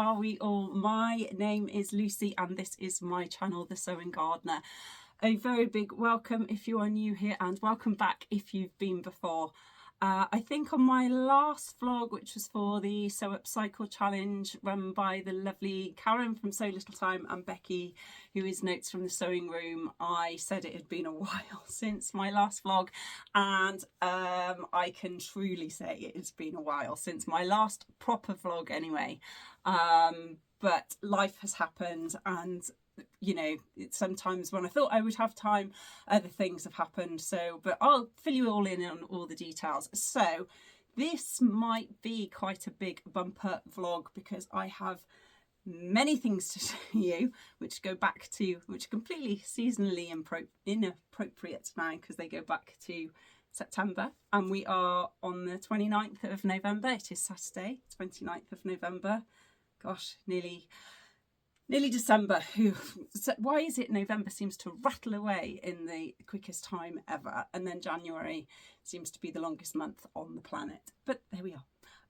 are we all? My name is Lucy and this is my channel, The Sewing Gardener. A very big welcome if you are new here and welcome back if you've been before. I think on my last vlog, which was for the Sew Up Cycle Challenge run by the lovely Karen from Sew Little Time and Becky, who is Notes from the Sewing Room, I said it had been a while since my last vlog, and I can truly say it has been a while since my last proper vlog anyway. But life has happened, and you know, sometimes when I thought I would have time, other things have happened. So, but I'll fill you all in on all the details. So this might be quite a big bumper vlog because I have many things to show you, which go back to, which are completely seasonally inappropriate now because they go back to September, and we are on the 29th of November. It is Saturday, 29th of November. Gosh, nearly December. Why is it November seems to rattle away in the quickest time ever, and then January seems to be the longest month on the planet? But there we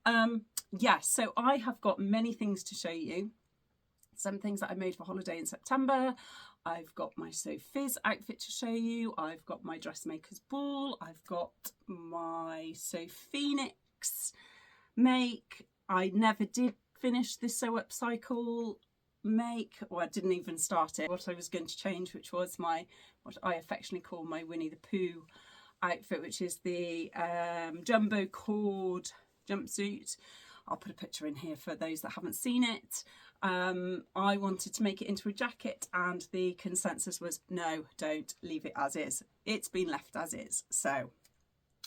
are. Yes, so I have got many things to show you. Some things that I made for holiday in September. I've got my Sew Fizz outfit to show you. I've got my dressmaker's ball. I've got my Sew Phoenix make. I never did finish this Sew Up Cycle make, or I didn't even start it. What I was going to change, which was my, what I affectionately call my Winnie the Pooh outfit, which is the jumbo cord jumpsuit. I'll put a picture in here for those that haven't seen it. I wanted to make it into a jacket, and the consensus was no, don't, leave it as is. It's been left as is. So,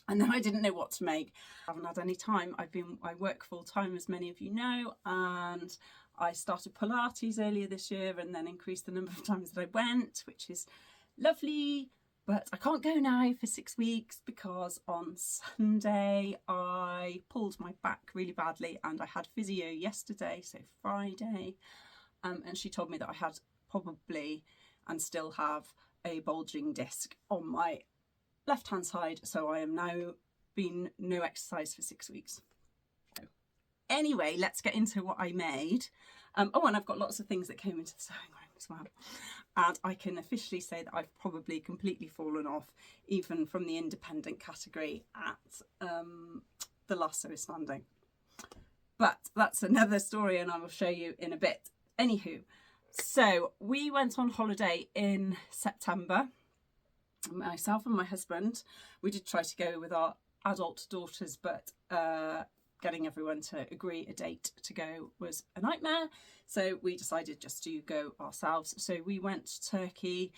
and then I didn't know what to make. I haven't had any time. I work full time, as many of you know, and I started Pilates earlier this year and then increased the number of times that I went, which is lovely. But I can't go now for 6 weeks because on Sunday I pulled my back really badly and I had physio yesterday, so Friday. And she told me that I had probably and still have a bulging disc on my left hand side. So I am now been no exercise for 6 weeks. Anyway, let's get into what I made. Oh, and I've got lots of things that came into the sewing room as well. And I can officially say that I've probably completely fallen off, even from the independent category at the last Sew Standing. But that's another story and I will show you in a bit. Anywho, so we went on holiday in September. Myself and my husband, we did try to go with our adult daughters, but getting everyone to agree a date to go was a nightmare, so we decided just to go ourselves. So we went to Turkey,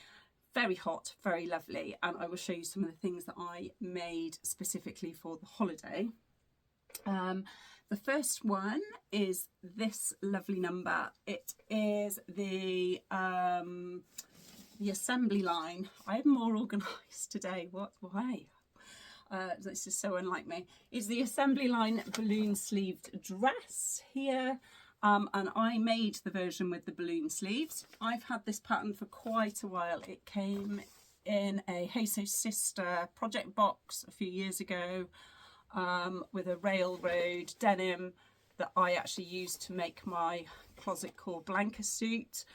very hot, very lovely, and I will show you some of the things that I made specifically for the holiday. The first one is this lovely number. It is the assembly line. I am more organised today. Why? This is so unlike me. It's the assembly line balloon sleeved dress here, and I made the version with the balloon sleeves. I've had this pattern for quite a while. It came in a Hey Sew Sister project box a few years ago, with a railroad denim that I actually used to make my closet core blanket suit.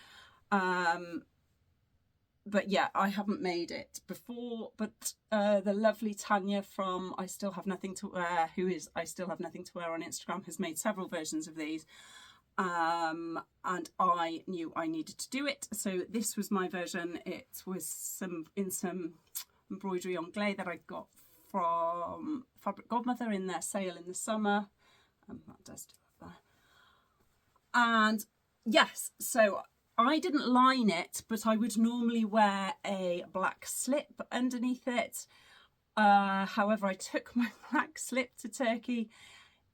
But yeah, I haven't made it before, but the lovely Tanya from I Still Have Nothing to Wear, who is I Still Have Nothing to Wear on Instagram, has made several versions of these, and I knew I needed to do it, so this was my version. It was some embroidery on glay that I got from Fabric Godmother in their sale in the summer, that does do it there. And yes, so I didn't line it, but I would normally wear a black slip underneath it. However, I took my black slip to Turkey.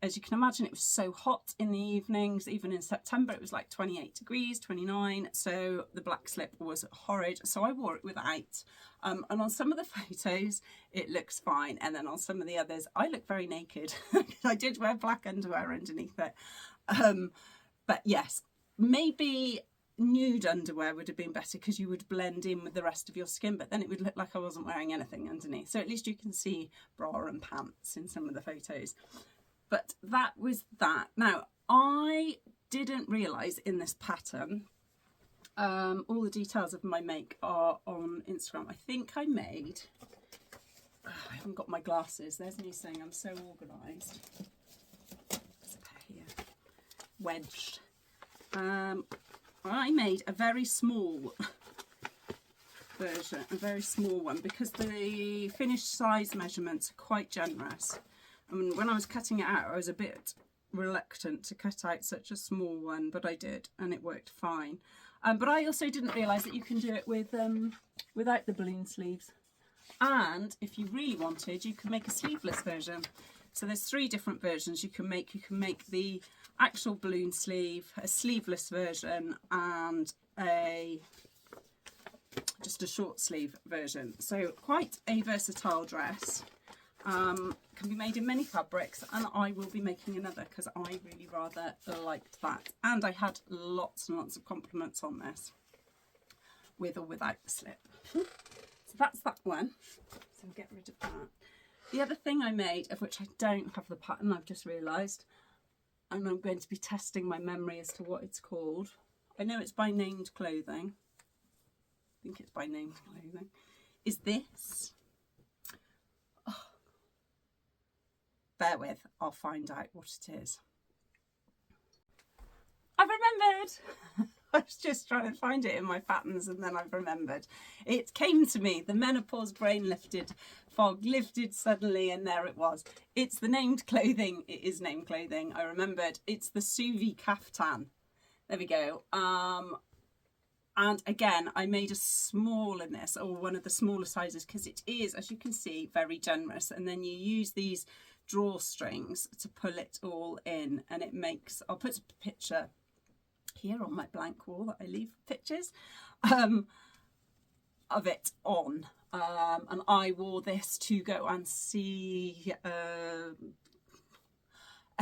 As you can imagine, it was so hot in the evenings. Even in September, it was like 28 degrees, 29. So the black slip was horrid. So I wore it without. And on some of the photos, it looks fine. And then on some of the others, I look very naked. I did wear black underwear underneath it. But yes, maybe nude underwear would have been better because you would blend in with the rest of your skin, but then it would look like I wasn't wearing anything underneath. So at least you can see bra and pants in some of the photos. But that was that. Now, I didn't realise in this pattern, all the details of my make are on Instagram. I think I made, I haven't got my glasses, there's me saying I'm so organised. There's a pair here, wedged. I made a very small version, a very small one, because the finished size measurements are quite generous. I mean, when I was cutting it out, I was a bit reluctant to cut out such a small one, but I did, and it worked fine. But I also didn't realise that you can do it with without the balloon sleeves. And if you really wanted, you could make a sleeveless version. So there's 3 different versions you can make. You can make the actual balloon sleeve, a sleeveless version, and just a short sleeve version. So quite a versatile dress. Can be made in many fabrics, and I will be making another because I really rather liked that. And I had lots and lots of compliments on this, with or without the slip. So that's that one. So I'll get rid of that. The other thing I made, of which I don't have the pattern, I've just realised, and I'm going to be testing my memory as to what it's called. I know it's by Named Clothing. I think it's by Named Clothing. Is this. Oh. Bear with, I'll find out what it is. I've remembered! I was just trying to find it in my patterns, and then I've remembered. It came to me, the menopause brain lifted, fog lifted suddenly, and there it was. It's the Named Clothing. It is Named Clothing. I remembered. It's the sous vide caftan. There we go. And again, I made a small in this, or one of the smaller sizes, because it is, as you can see, very generous. And then you use these drawstrings to pull it all in, and it makes, I'll put a picture here on my blank wall that I leave pictures of it on. And I wore this to go and see a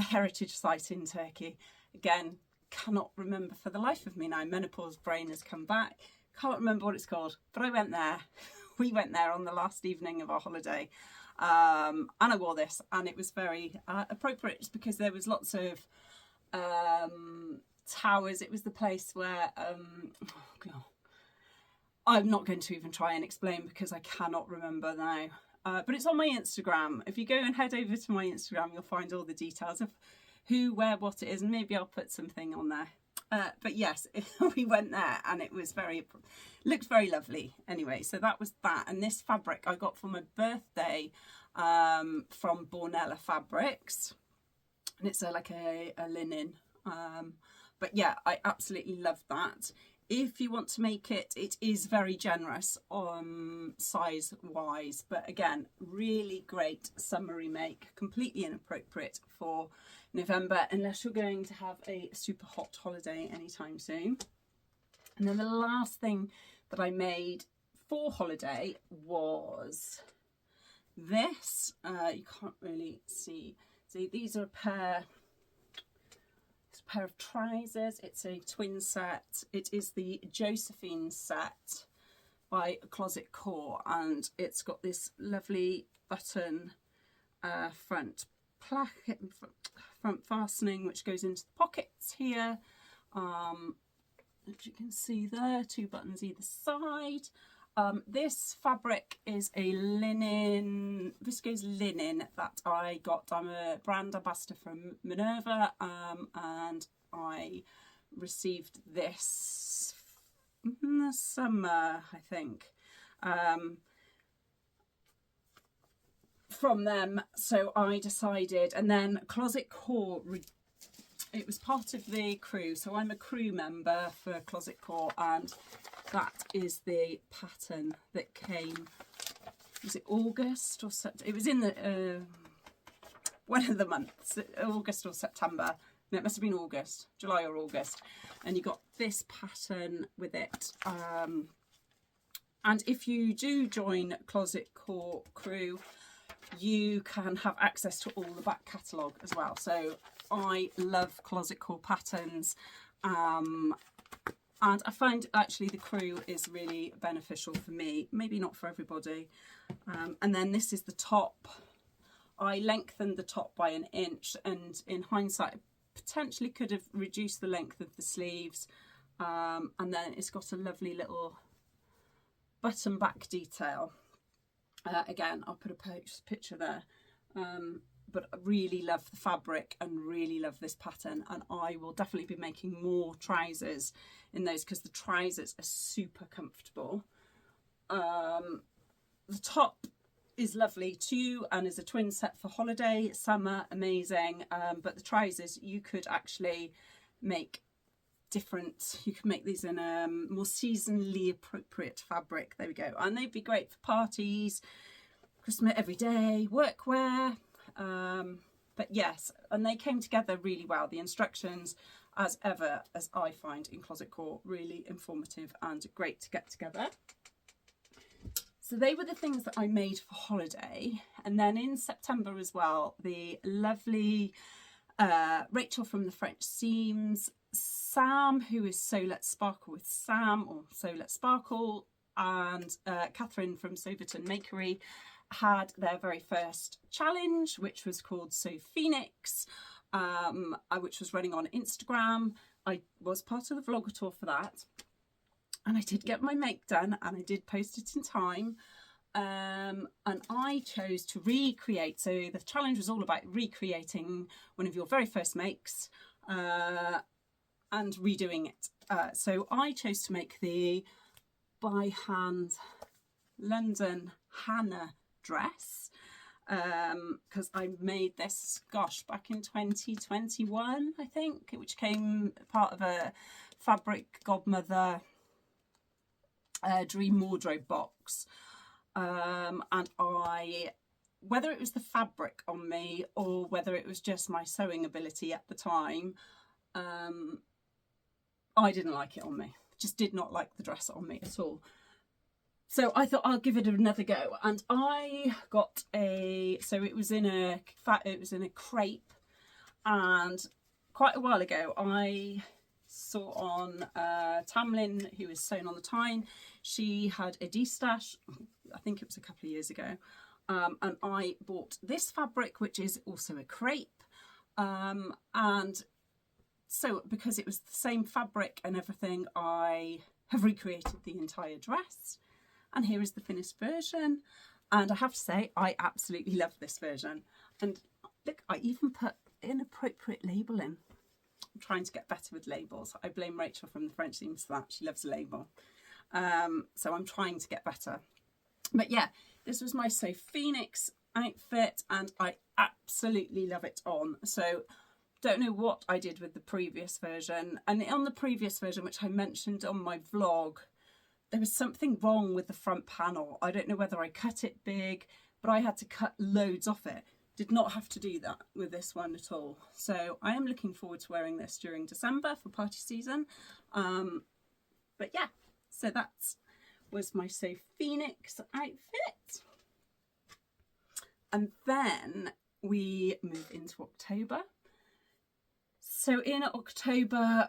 heritage site in Turkey. Again, cannot remember for the life of me now. Menopause brain has come back. Can't remember what it's called, but I went there. We went there on the last evening of our holiday. And I wore this, and it was very appropriate because there was lots of towers. It was the place where oh God, I'm not going to even try and explain because I cannot remember now, but it's on my Instagram. If you go and head over to my Instagram, you'll find all the details of who, where, what it is, and maybe I'll put something on there. But yes, we went there, and it was looked very lovely. Anyway, so that was that. And this fabric I got for my birthday from Bornella Fabrics, and it's like a linen. But yeah, I absolutely love that. If you want to make it, it is very generous size wise, but again, really great summery make, completely inappropriate for November unless you're going to have a super hot holiday anytime soon. And then the last thing that I made for holiday was this. You can't really see these are a pair of trousers. It's a twin set. It is the Josephine set by Closet Core, and it's got this lovely button front fastening which goes into the pockets here. As you can see there, 2 buttons either side. This fabric is a linen, viscose linen that I got. I'm a brand ambassador from Minerva, and I received this in the summer, I think, from them. So I decided, and then Closet Core, it was part of the crew, so I'm a crew member for Closet Core, and that is the pattern that came, was it August or September? It was in the one of the months, August or September. No, it must have been August, July or August. And you got this pattern with it. And if you do join Closet Core crew, you can have access to all the back catalogue as well. So I love Closet Core patterns. And I find actually the crew is really beneficial for me, maybe not for everybody. And then this is the top. I lengthened the top by 1 inch, and in hindsight, I potentially could have reduced the length of the sleeves, and then it's got a lovely little button back detail. Again, I'll put a picture there, but I really love the fabric and really love this pattern, and I will definitely be making more trousers in those because the trousers are super comfortable. The top is lovely too and is a twin set for holiday, summer, amazing, but the trousers you could actually make different. You could make these in a more seasonally appropriate fabric. There we go, and they'd be great for parties, Christmas, everyday workwear. But yes, and they came together really well. The instructions, as ever, as I find in Closet Core, really informative and great to get together. So they were the things that I made for holiday. And then in September as well, the lovely Rachel from the French Seams, Sam, who is So Let's Sparkle with Sam, or So Let's Sparkle, and Catherine from Soberton Makery had their very first challenge, which was called So Phoenix, which was running on Instagram. I was part of the Vlogatour for that. And I did get my make done and I did post it in time. And I chose to recreate. So the challenge was all about recreating one of your very first makes and redoing it. So I chose to make the by hand London Hannah dress, because I made this, gosh, back in 2021, I think, which came part of a Fabric Godmother Dream Wardrobe box, and whether it was the fabric on me or whether it was just my sewing ability at the time, I didn't like it on me. Just did not like the dress on me at all. So I thought I'll give it another go, and I got it was in a crepe, and quite a while ago I saw on Tamlin, who is Sewn on the Tyne, she had a D-stash, I think it was a couple of years ago, and I bought this fabric, which is also a crepe, and so because it was the same fabric and everything, I have recreated the entire dress, and here is the finished version. And I have to say, I absolutely love this version. And look, I even put inappropriate label in. I'm trying to get better with labels. I blame Rachel from the French Seams for that. She loves a label. So I'm trying to get better. But yeah, this was my So Phoenix outfit, and I absolutely love it on. So don't know what I did with the previous version. And on the previous version, which I mentioned on my vlog, there was something wrong with the front panel. I don't know whether I cut it big, but I had to cut loads off it. Did not have to do that with this one at all. So I am looking forward to wearing this during December for party season. But yeah, so that was my So Phoenix outfit. And then we move into October. So in October,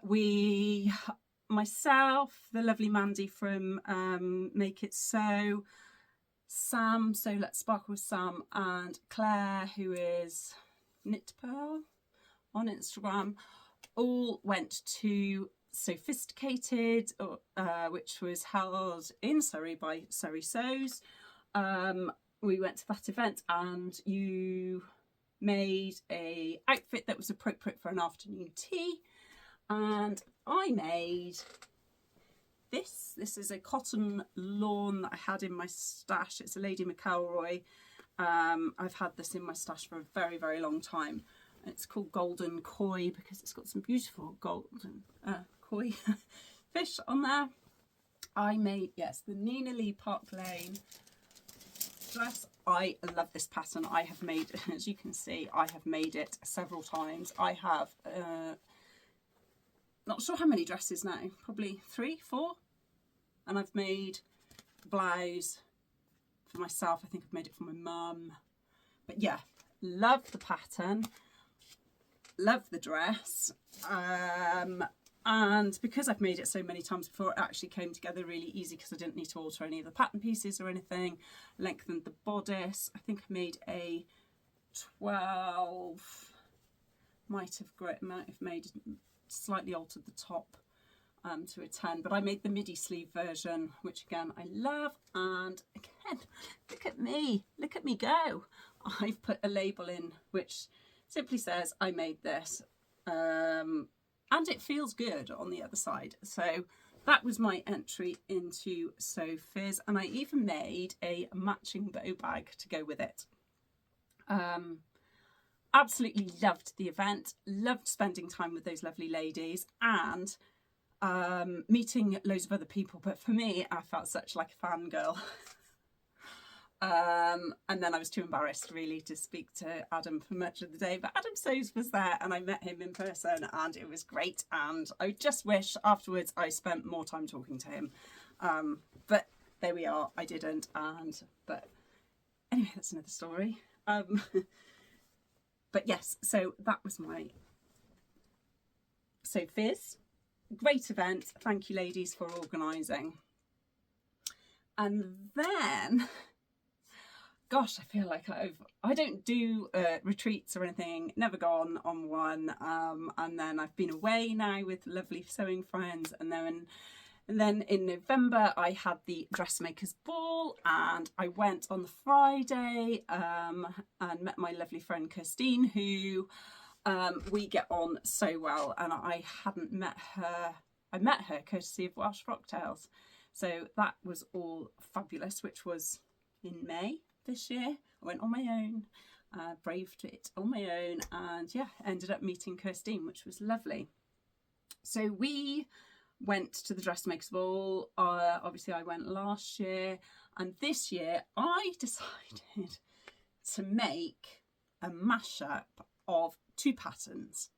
myself, the lovely Mandy from Make It So, Sam, So Let's Sparkle with Sam, and Claire, who is Knit Pearl on Instagram, all went to Sophisticated, which was held in Surrey by Surrey Sews. We went to that event, and you made a outfit that was appropriate for an afternoon tea, and I made this. This is a cotton lawn that I had in my stash. It's a Lady McElroy. I've had this in my stash for a very, very long time. It's called Golden Koi because it's got some beautiful golden koi fish on there. I made, yes, the Nina Lee Park Lane dress. I love this pattern. I have made, as you can see, I have made it several times. I have not sure how many dresses now, probably 3, 4, and I've made the blouse for myself. I think I've made it for my mum. But yeah, love the pattern, love the dress, and because I've made it so many times before, it actually came together really easy because I didn't need to alter any of the pattern pieces or anything. Lengthened the bodice. I think I made a 12 might have made slightly altered the top to a 10, but I made the midi sleeve version, which again I love. And again, look at me go. I've put a label in which simply says I made this, and it feels good on the other side. So that was my entry into Sophie's, and I even made a matching bow bag to go with it. Absolutely loved the event, loved spending time with those lovely ladies, and meeting loads of other people. But for me, I felt such like a fangirl. And then I was too embarrassed really to speak to Adam for much of the day, but Adam Sows was there and I met him in person and it was great, and I just wish afterwards I spent more time talking to him, but there we are, I didn't. But anyway, that's another story. But yes, so that was my Sophie's. Great event, thank you ladies for organising. And then, gosh, I feel like I don't do retreats or anything, never gone on one, and then I've been away now with lovely sewing friends, and then in November I had the dressmakers ball, and I went on the Friday and met my lovely friend Christine, who we get on so well, and I hadn't met her. I met her courtesy of Welsh Frocktails, so that was all fabulous, which was in May this year. I went on my own, braved it on my own, and yeah, ended up meeting Christine, which was lovely. So we went to the dressmakers ball. Obviously I went last year, and this year I decided to make a mashup of two patterns.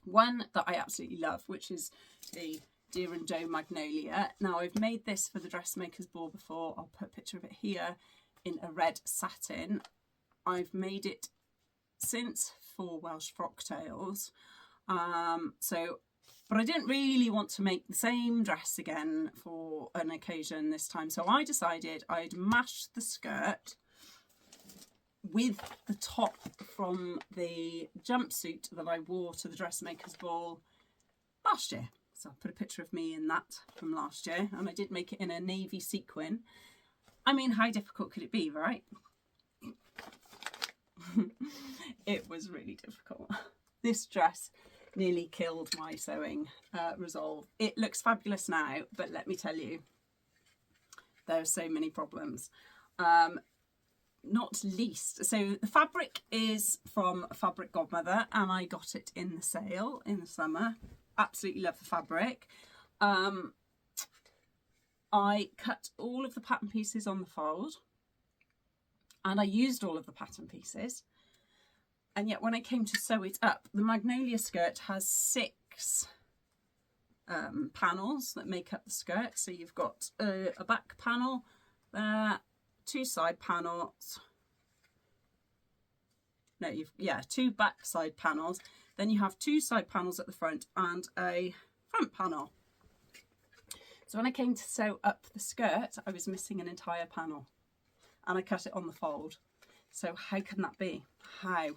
One that I absolutely love, which is the Deer and Doe Magnolia. Now I've made this for the dressmakers ball before. I'll put a picture of it here, in a red satin. I've made it since for Welsh Frocktails. But I didn't really want to make the same dress again for an occasion this time. So I decided I'd mash the skirt with the top from the jumpsuit that I wore to the dressmakers ball last year. So I'll put a picture of me in that from last year, and I did make it in a navy sequin. I mean, how difficult could it be, right? It was really difficult. This dress nearly killed my sewing resolve. It looks fabulous now, but let me tell you, there are so many problems. Not least, so the fabric is from Fabric Godmother, and I got it in the sale in the summer. Absolutely love the fabric. I cut all of the pattern pieces on the fold, and I used all of the pattern pieces, and yet when I came to sew it up, the Magnolia skirt has 6 panels that make up the skirt. So you've got a back panel there, 2 side panels, no, two back side panels, then you have 2 side panels at the front and a front panel. So when I came to sew up the skirt, I was missing an entire panel, and I cut it on the fold. So how can that be? How?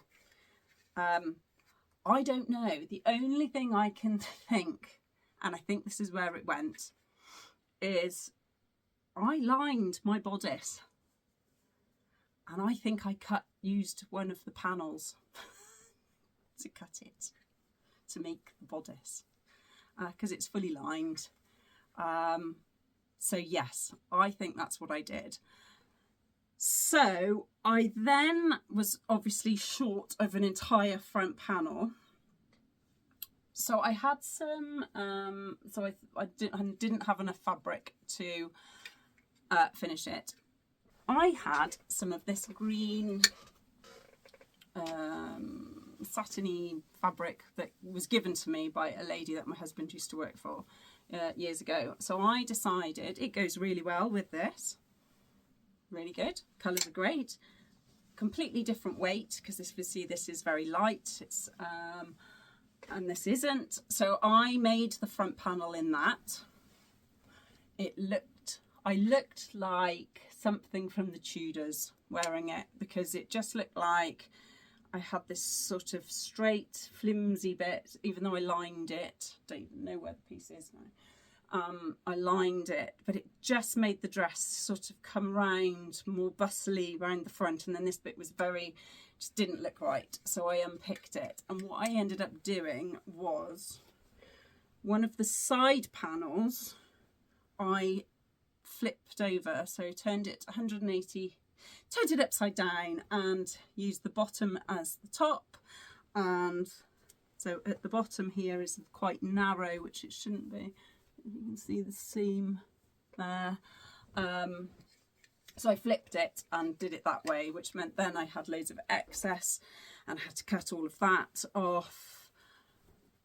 I don't know. The only thing I can think, and I think this is where it went, is I lined my bodice, and I think I used one of the panels to cut it, to make the bodice, because it's fully lined. So yes, I think that's what I did. So I then was obviously short of an entire front panel. So I had some, I didn't have enough fabric to finish it. I had some of this green satiny fabric that was given to me by a lady that my husband used to work for years ago. So I decided it goes really well with this. Really good. Colours are great. Completely different weight, because this is very light. It's and this isn't. So I made the front panel in that. I looked like something from the Tudors wearing it, because it just looked like I had this sort of straight flimsy bit, even though I lined it. Don't even know where the piece is now. I lined it, but it just made the dress sort of come round more bustly round the front, and then this bit was just didn't look right, so I unpicked it. And what I ended up doing was one of the side panels I flipped over, so turned it 180, turned it upside down and used the bottom as the top. And so at the bottom here is quite narrow, which it shouldn't be. You can see the seam there. So I flipped it and did it that way, which meant then I had loads of excess and I had to cut all of that off.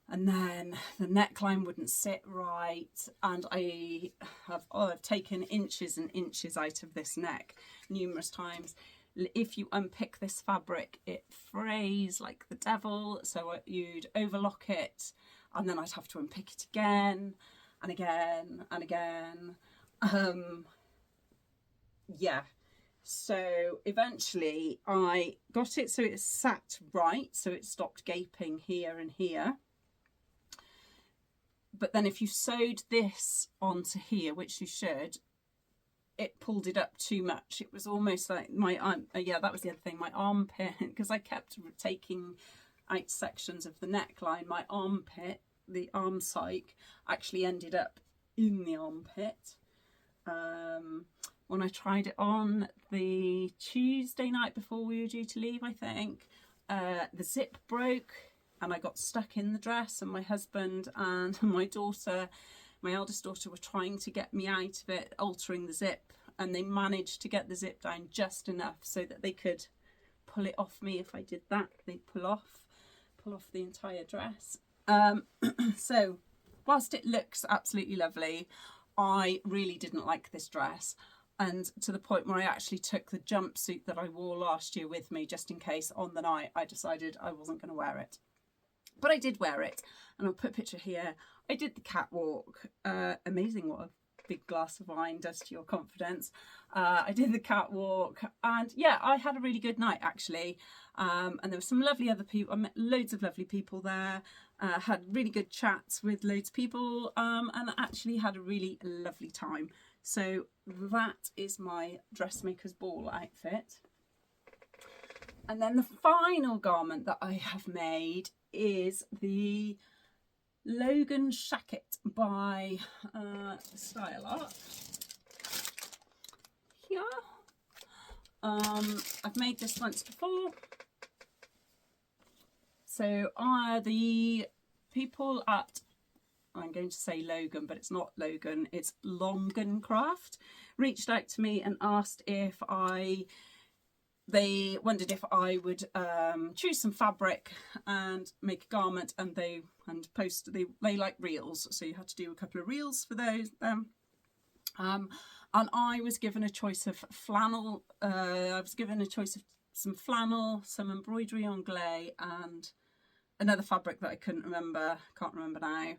And then the neckline wouldn't sit right, and I've taken inches and inches out of this neck numerous times. If you unpick this fabric, it frays like the devil, so you'd overlock it, and then I'd have to unpick it again and again and again. Yeah, so eventually I got it so it sat right, so it stopped gaping here and here. But then if you sewed this onto here, which you should, it pulled it up too much. It was almost like my yeah, that was the other thing, my armpit, because I kept taking out sections of the neckline, my armpit, the arm sike, actually ended up in the armpit. When I tried it on the Tuesday night before we were due to leave, I think, the zip broke and I got stuck in the dress, and my husband and my daughter, my eldest daughter, were trying to get me out of it, altering the zip, and they managed to get the zip down just enough so that they could pull it off me. If I did that, they'd pull off the entire dress. So whilst it looks absolutely lovely, I really didn't like this dress, and to the point where I actually took the jumpsuit that I wore last year with me, just in case on the night I decided I wasn't going to wear it. But I did wear it, and I'll put a picture here. I did the catwalk. Amazing what a big glass of wine does to your confidence. I did the catwalk, and yeah, I had a really good night actually. And there were some lovely other people. I met loads of lovely people there. Had really good chats with loads of people, and actually had a really lovely time. So that is my dressmaker's ball outfit. And then the final garment that I have made is the Logan Shacket by Style Art. Here. I've made this once before. So the people at, I'm going to say Logan, but it's not Logan, it's Longan Craft, reached out to me and asked if they wondered if I would choose some fabric and make a garment, and they like reels, so you had to do a couple of reels for those. And I was given a choice of flannel. I was given a choice of some flannel, some embroidery anglais, and another fabric that I can't remember now.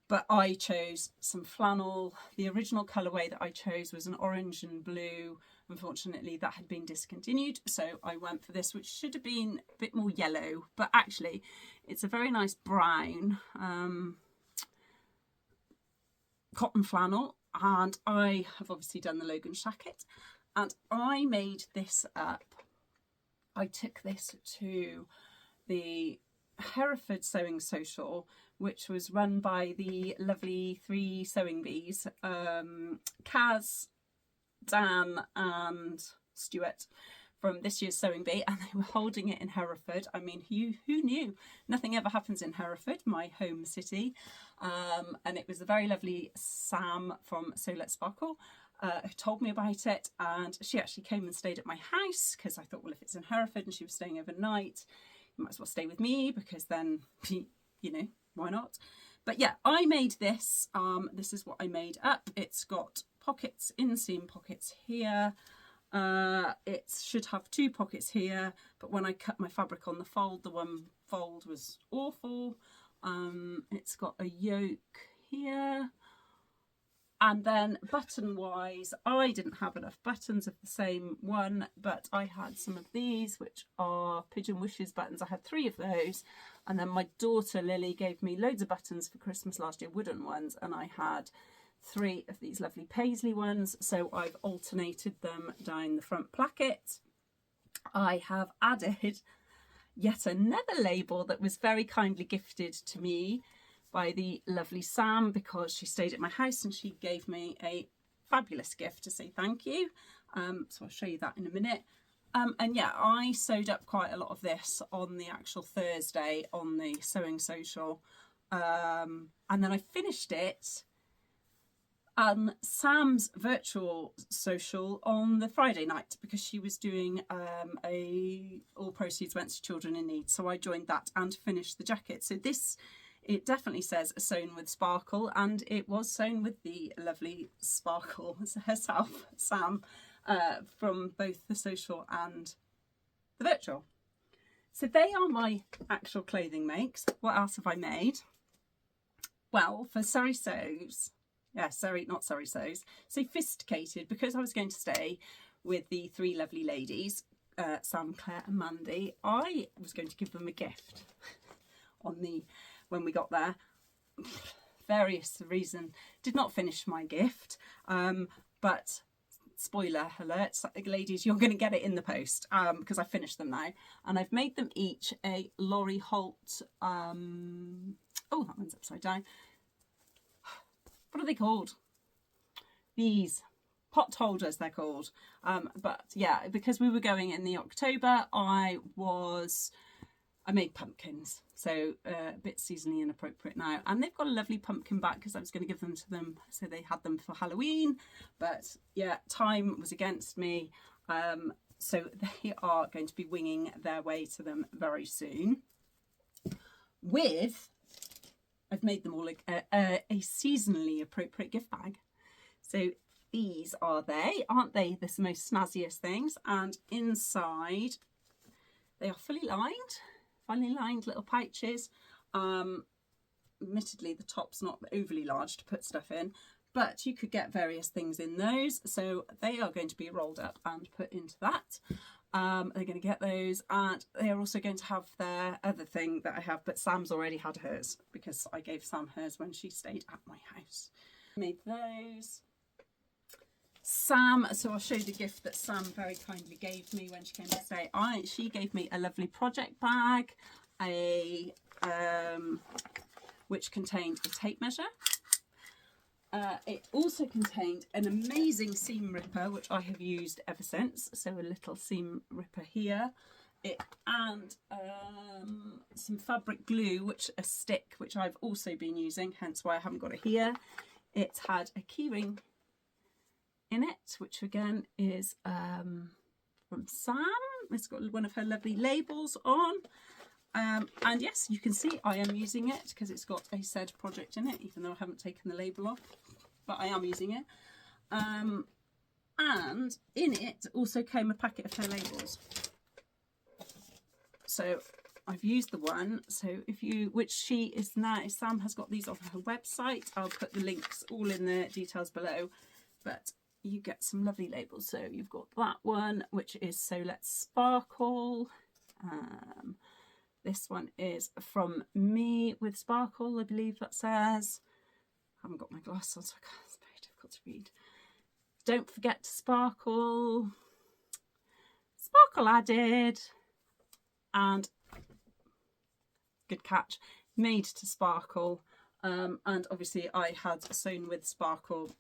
But I chose some flannel. The original colourway that I chose was an orange and blue. Unfortunately, that had been discontinued, so I went for this, which should have been a bit more yellow, but actually it's a very nice brown cotton flannel. And I have obviously done the Logan Shacket, and I made this up. I took this to the Hereford Sewing Social, which was run by the lovely 3 sewing bees, Kaz, Dan and Stuart from this year's Sewing Bee, and they were holding it in Hereford. I mean, who knew? Nothing ever happens in Hereford, my home city. And it was the very lovely Sam from Sew Let Sparkle who told me about it, and she actually came and stayed at my house, because I thought, well, if it's in Hereford and she was staying overnight, you might as well stay with me, because then, you know, why not? But yeah, I made this. This is what I made up. It's got pockets, inseam pockets here. It should have 2 pockets here, but when I cut my fabric on the fold, the one fold was awful. It's got a yoke here, And then button wise, I didn't have enough buttons of the same one, but I had some of these, which are Pigeon Wishes buttons. I had 3 of those. And then my daughter Lily gave me loads of buttons for Christmas last year, wooden ones, and I had 3 of these lovely paisley ones. So I've alternated them down the front placket. I have added yet another label that was very kindly gifted to me by the lovely Sam, because she stayed at my house and she gave me a fabulous gift to say thank you. So I'll show you that in a minute. And yeah, I sewed up quite a lot of this on the actual Thursday on the sewing social. And then I finished it on Sam's virtual social on the Friday night, because she was doing all proceeds went to children in need. So I joined that and finished the jacket. So this, it definitely says sewn with sparkle, and it was sewn with the lovely Sparkle herself, Sam, from both the social and the virtual. So they are my actual clothing makes. What else have I made? Well, for Surrey Sews, not Surrey Sews, Sophisticated, because I was going to stay with the 3 lovely ladies, Sam, Claire and Mandy, I was going to give them a gift when we got there. Various reason did not finish my gift, but spoiler alert, ladies, you're going to get it in the post, because I finished them now, and I've made them each a Laurie Holt, oh, that one's upside down. What are they called? These pot holders, they're called. But yeah, because we were going in the October, I made pumpkins, so a bit seasonally inappropriate now. And they've got a lovely pumpkin back because I was going to give them to them, so they had them for Halloween. But yeah, time was against me. So they are going to be winging their way to them very soon. I've made them all a seasonally appropriate gift bag. So these are they, aren't they? The most snazziest things. And inside, they are fully lined little pouches. Admittedly, the top's not overly large to put stuff in, but you could get various things in those. So they are going to be rolled up and put into that. They're going to get those, and they're also going to have their other thing that I have, but Sam's already had hers because I gave Sam hers when she stayed at my house. Made those. Sam, so I'll show you the gift that Sam very kindly gave me when she came to stay. She gave me a lovely project bag, which contained a tape measure. It also contained an amazing seam ripper, which I have used ever since. So a little seam ripper here, and some fabric glue, a stick, which I've also been using, hence why I haven't got it here. It had a keyring in it, which again is from Sam. It's got one of her lovely labels on. And yes, you can see I am using it because it's got a said project in it, even though I haven't taken the label off, but I am using it. And in it also came a packet of her labels. So I've used the one, so which she is now, Sam has got these off her website. I'll put the links all in the details below, but you get some lovely labels. So you've got that one, which is So Let's Sparkle. This one is From Me with Sparkle, I believe that says. I haven't got my glasses on, so it's very difficult to read. Don't forget to sparkle. Sparkle added. And good catch, made to sparkle. And obviously I had sewn with sparkle,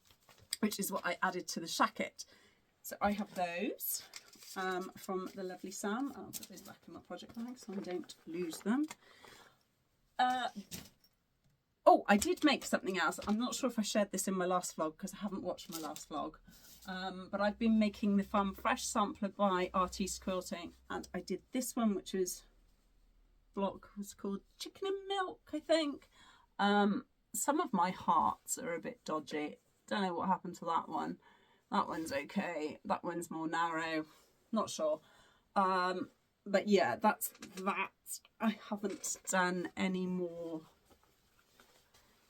which is what I added to the shacket. So I have those. From the lovely Sam. I'll put those back in my project bag so I don't lose them. Oh, I did make something else. I'm not sure if I shared this in my last vlog because I haven't watched my last vlog. But I've been making the Farm Fresh sampler by Artiste Quilting, and I did this one, which was called Chicken and Milk, I think. Some of my hearts are a bit dodgy. Don't know what happened to that one. That one's okay. That one's more narrow. Not sure. But yeah, that's that. I haven't done any more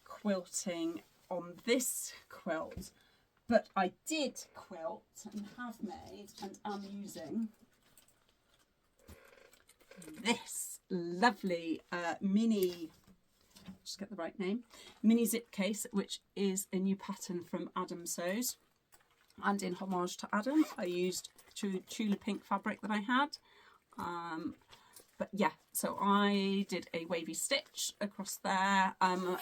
quilting on this quilt, but I did quilt and have made and am using this lovely mini, just get the right name, mini zip case, which is a new pattern from Adam Sews. And in homage to Adam, I used Tula Pink fabric that I had. But yeah, so I did a wavy stitch across there.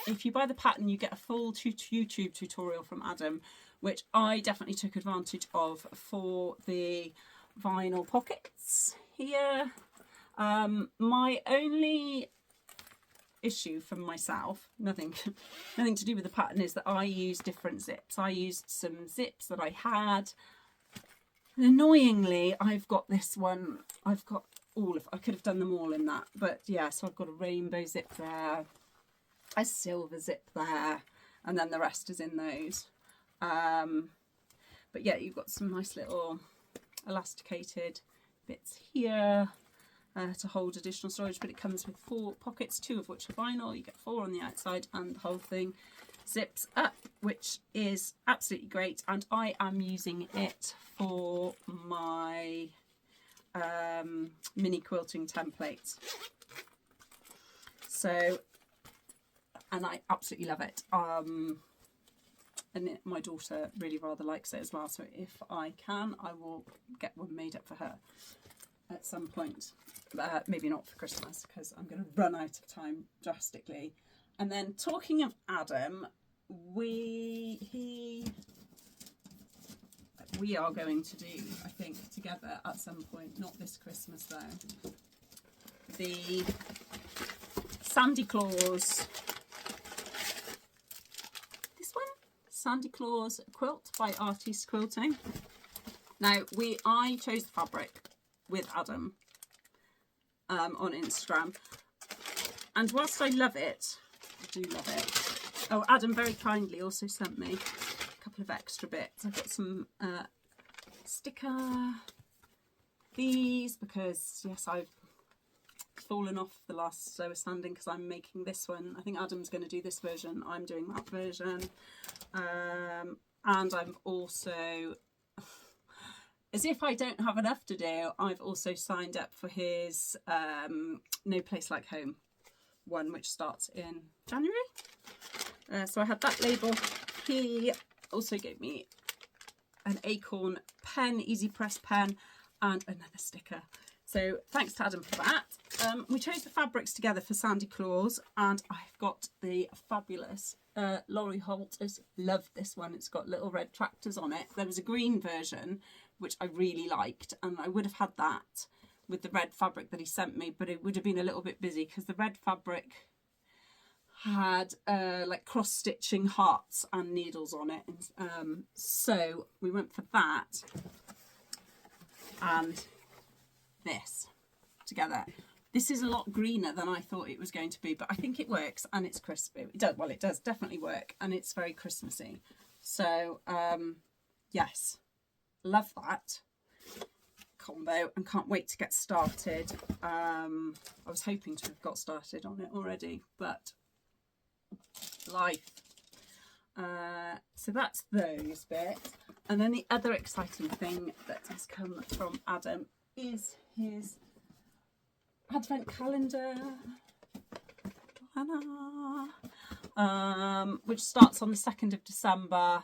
If you buy the pattern, you get a full YouTube tutorial from Adam, which I definitely took advantage of for the vinyl pockets here. My only issue from myself, nothing to do with the pattern, is that I used different zips. I used some zips that I had. And annoyingly, I've got this one, I've got all of, I could have done them all in that, but yeah, so I've got a rainbow zip there, a silver zip there, and then the rest is in those. But yeah, you've got some nice little elasticated bits here to hold additional storage, but it comes with 4 pockets, 2 of which are vinyl. You get 4 on the outside, and the whole thing zips up, which is absolutely great. And I am using it for my mini quilting templates. So, and I absolutely love it. And my daughter really rather likes it as well. So if I can, I will get one made up for her at some point. Maybe not for Christmas, because I'm going to run out of time drastically. And then talking of Adam, we are going to do, I think, together at some point, not this Christmas though, the Santa Claus, this one, Santa Claus quilt by Artist Quilting. Now, I chose the fabric with Adam on Instagram, and whilst I love it, I do love it. Oh, Adam very kindly also sent me couple of extra bits. I've got some sticker, these, because yes, I've fallen off the last sew standing because I'm making this one. I think Adam's going to do this version, I'm doing that version. And I'm also, as if I don't have enough to do, I've also signed up for his No Place Like Home one, which starts in January. So I had that label. He also gave me an acorn pen, easy press pen, and another sticker. So thanks to Adam for that. We chose the fabrics together for Santa Claus, and I've got the fabulous Laurie Holt. Love this one. It's got little red tractors on it. There was a green version which I really liked, and I would have had that with the red fabric that he sent me, but it would have been a little bit busy because the red fabric had like cross stitching hearts and needles on it, so we went for that and this together. This is a lot greener than I thought it was going to be, but I think it works, and it's crispy. It does, well, it does definitely work, and it's very Christmassy. So yes, love that combo and can't wait to get started. I was hoping to have got started on it already, but life. So that's those bits. And then the other exciting thing that has come from Adam is his advent calendar, which starts on the 2nd of December.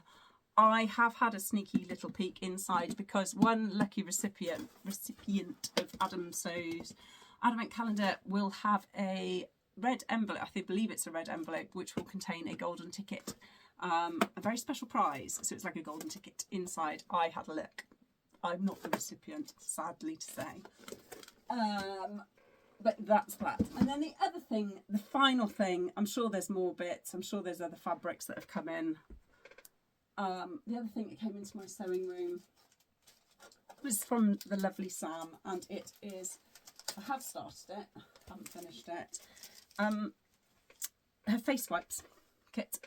I have had a sneaky little peek inside because one lucky recipient of Adam Sews advent calendar will have a red envelope. I believe it's a red envelope which will contain a golden ticket, a very special prize. So it's like a golden ticket inside. I had a look. I'm not the recipient, sadly to say. But that's that. And then the other thing, the final thing, I'm sure there's more bits. I'm sure there's other fabrics that have come in. The other thing that came into my sewing room was from the lovely Sam, and it is, I have started it, haven't finished it, her face wipes kit,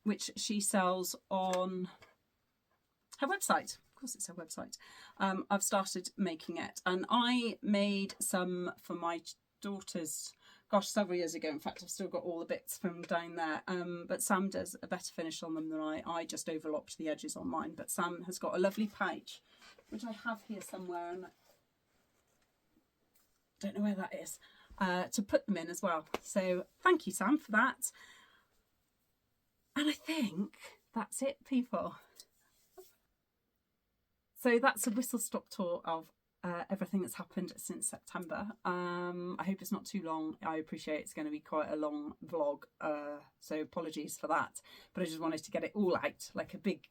which she sells on her website. Of course it's her website. I've started making it, and I made some for my daughter's gosh, several years ago. In fact, I've still got all the bits from down there. But Sam does a better finish on them than I just overlopped the edges on mine. But Sam has got a lovely pouch, which I have here somewhere, and I don't know where that is, to put them in as well. So thank you, Sam, for that. And I think that's it, people. So that's a whistle-stop tour of everything that's happened since September. I hope it's not too long. I appreciate it's going to be quite a long vlog, so apologies for that. But I just wanted to get it all out, like a big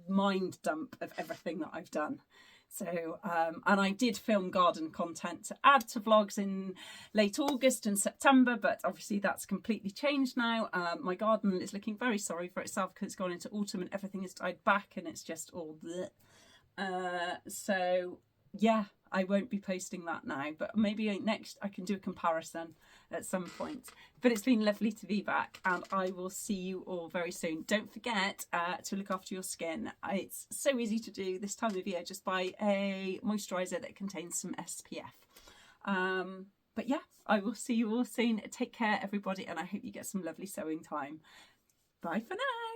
mind dump of everything that I've done. So, and I did film garden content to add to vlogs in late August and September, but obviously that's completely changed now. My garden is looking very sorry for itself because it's gone into autumn and everything has died back and it's just all bleh. So yeah, I won't be posting that now, but maybe next I can do a comparison at some point. But it's been lovely to be back, and I will see you all very soon. Don't forget to look after your skin. It's so easy to do this time of year. Just buy a moisturiser that contains some SPF. But yeah, I will see you all soon. Take care, everybody, and I hope you get some lovely sewing time. Bye for now.